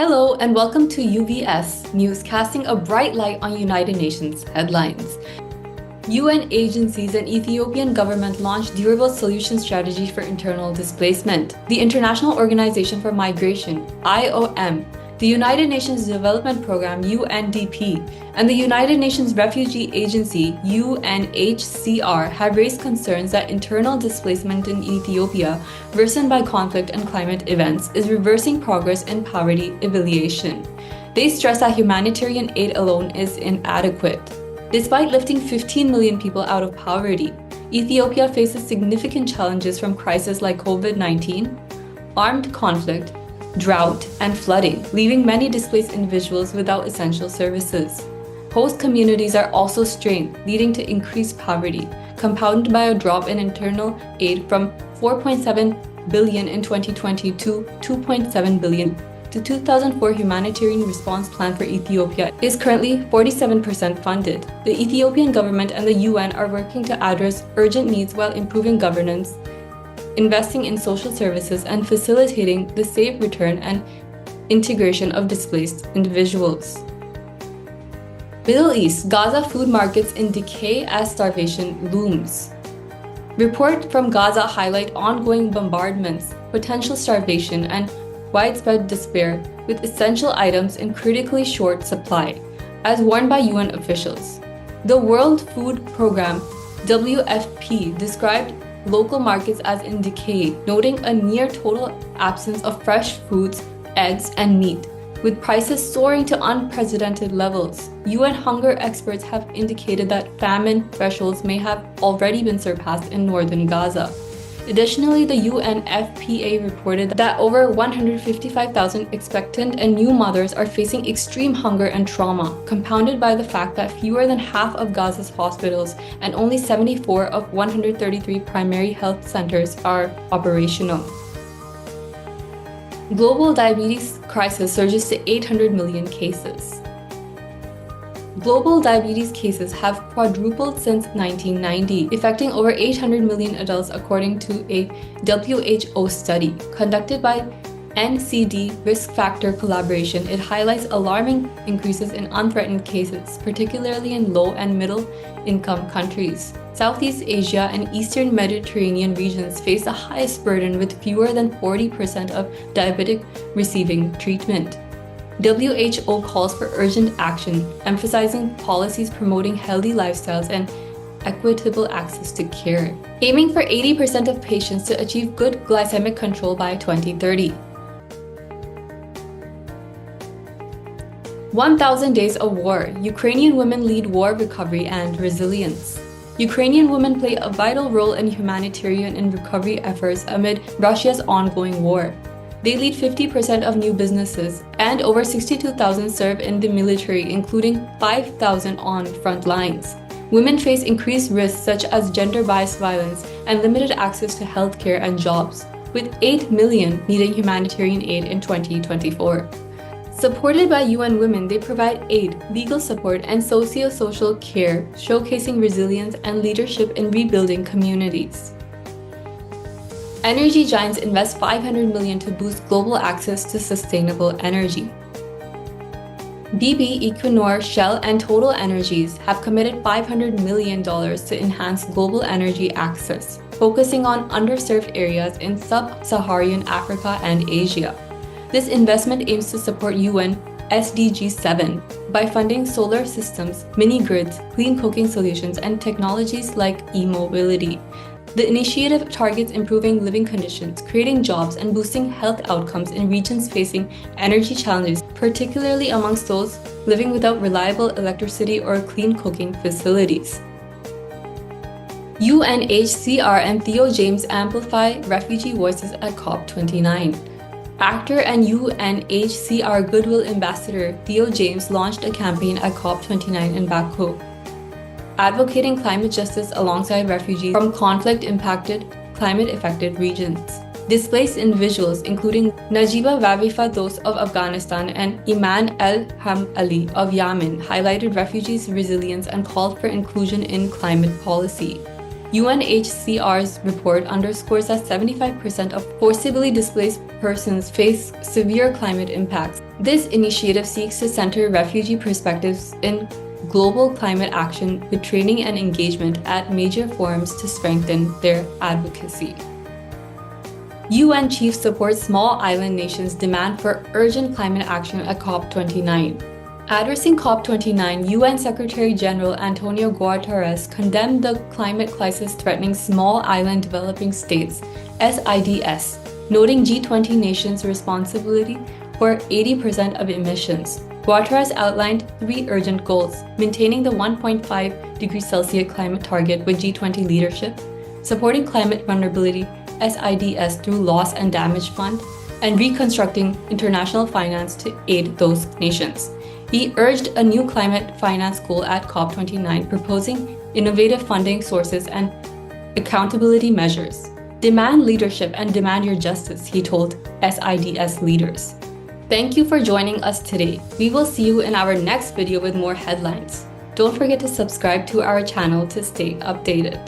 Hello and welcome to UVS News, casting a bright light on United Nations headlines. UN agencies and Ethiopian government launched durable solution strategy for internal displacement. The International Organization for Migration, IOM, the United Nations Development Programme, UNDP, and the United Nations Refugee Agency, UNHCR, have raised concerns that internal displacement in Ethiopia, worsened by conflict and climate events, is reversing progress in poverty alleviation. They stress that humanitarian aid alone is inadequate. Despite lifting 15 million people out of poverty, Ethiopia faces significant challenges from crises like COVID-19, armed conflict, drought, and flooding, leaving many displaced individuals without essential services. Host communities are also strained, leading to increased poverty, compounded by a drop in internal aid from 4.7 billion in 2020 to 2.7 billion. The 2004 Humanitarian Response Plan for Ethiopia is currently 47% funded. The Ethiopian government and the UN are working to address urgent needs while improving governance, investing in social services, and facilitating the safe return and integration of displaced individuals. Middle East, Gaza food markets in decay as starvation looms. Reports from Gaza highlight ongoing bombardments, potential starvation, and widespread despair with essential items in critically short supply, as warned by UN officials. The World Food Programme, WFP, described local markets as in decay, noting a near total absence of fresh foods, eggs, and meat, with prices soaring to unprecedented levels. UN hunger experts have indicated that famine thresholds may have already been surpassed in northern Gaza. Additionally, the UNFPA reported that over 155,000 expectant and new mothers are facing extreme hunger and trauma, compounded by the fact that fewer than half of Gaza's hospitals and only 74 of 133 primary health centers are operational. Global diabetes crisis surges to 800 million cases. Global diabetes cases have quadrupled since 1990, affecting over 800 million adults according to a WHO study conducted by NCD Risk Factor Collaboration. It highlights alarming increases in unthreatened cases, particularly in low and middle income countries. Southeast Asia and Eastern Mediterranean regions face the highest burden, with fewer than 40% of diabetic receiving treatment. WHO calls for urgent action, emphasizing policies promoting healthy lifestyles and equitable access to care, aiming for 80% of patients to achieve good glycemic control by 2030. 1,000 days of war. Ukrainian women lead war recovery and resilience. Ukrainian women play a vital role in humanitarian and recovery efforts amid Russia's ongoing war. They lead 50% of new businesses, and over 62,000 serve in the military, including 5,000 on front lines. Women face increased risks such as gender-biased violence and limited access to healthcare and jobs, with 8 million needing humanitarian aid in 2024. Supported by UN Women, they provide aid, legal support, and socio-social care, showcasing resilience and leadership in rebuilding communities. Energy giants invest $500 million to boost global access to sustainable energy. BP, Equinor, Shell, and Total Energies have committed $500 million to enhance global energy access, focusing on underserved areas in sub-Saharan Africa and Asia. This investment aims to support UN SDG 7 by funding solar systems, mini-grids, clean cooking solutions, and technologies like e-mobility. The initiative targets improving living conditions, creating jobs, and boosting health outcomes in regions facing energy challenges, particularly amongst those living without reliable electricity or clean cooking facilities. UNHCR and Theo James amplify refugee voices at COP29. Actor and UNHCR Goodwill Ambassador Theo James launched a campaign at COP29 in Baku, advocating climate justice alongside refugees from conflict-impacted, climate-affected regions. Displaced individuals, including Najiba Vavifa Dos of Afghanistan and Iman El-Ham Ali of Yemen, highlighted refugees' resilience and called for inclusion in climate policy. UNHCR's report underscores that 75% of forcibly displaced persons face severe climate impacts. This initiative seeks to center refugee perspectives in global climate action with training and engagement at major forums to strengthen their advocacy. UN chiefs support small island nations' demand for urgent climate action at COP29. Addressing COP29, UN Secretary-General Antonio Guterres condemned the climate crisis threatening small island developing states, SIDS, noting G20 nations' responsibility for 80% of emissions. Guterres outlined 3 urgent goals: maintaining the 1.5 degrees Celsius climate target with G20 leadership, supporting climate vulnerability SIDS through loss and damage fund, and reconstructing international finance to aid those nations. He urged a new climate finance goal at COP29, proposing innovative funding sources and accountability measures. Demand leadership and demand your justice, he told SIDS leaders. Thank you for joining us today. We will see you in our next video with more headlines. Don't forget to subscribe to our channel to stay updated.